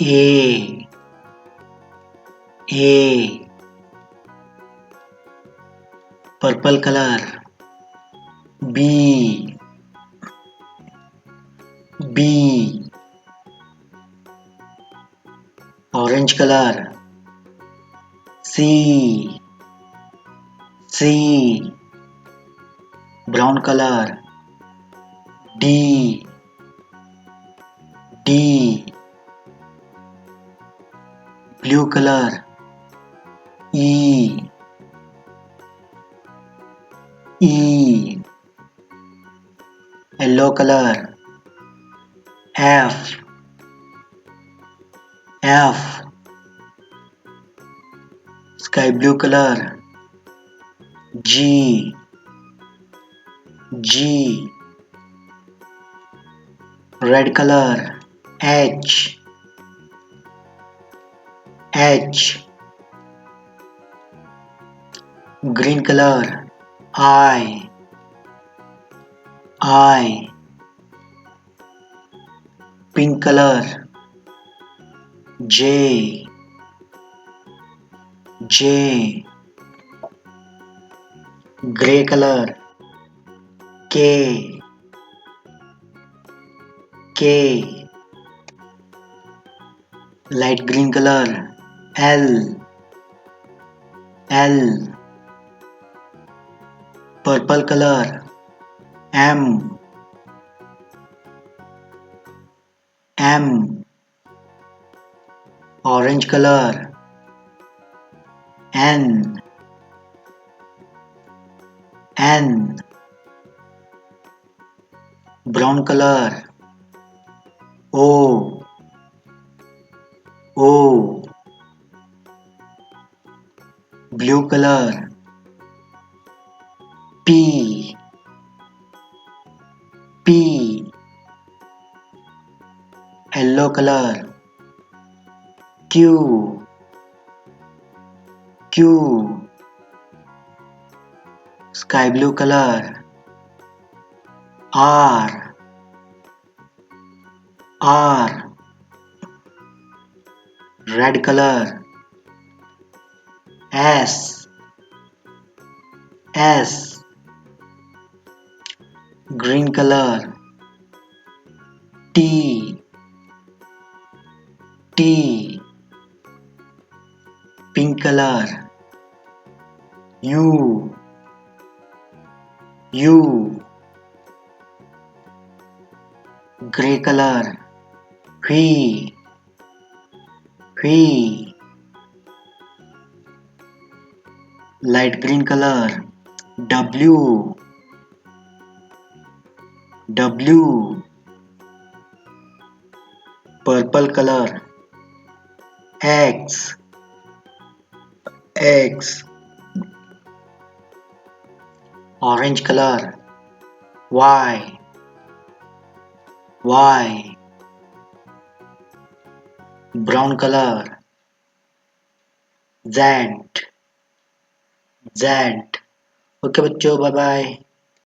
A A purple color. B B orange color. C C brown color. D D blue color. E E yellow color. F F sky blue color. G G red color. H H green color. I pink color. J J gray color. K K light green color. L L purple color. M M orange color. N N brown color. O O blue color. P P yellow color. Q Q sky blue color. R R red color. S S green color. T T pink color. U U gray color. V V light green color. W W purple color. X X orange color. Y Y brown color. Z Z okay बच्चों, bye bye.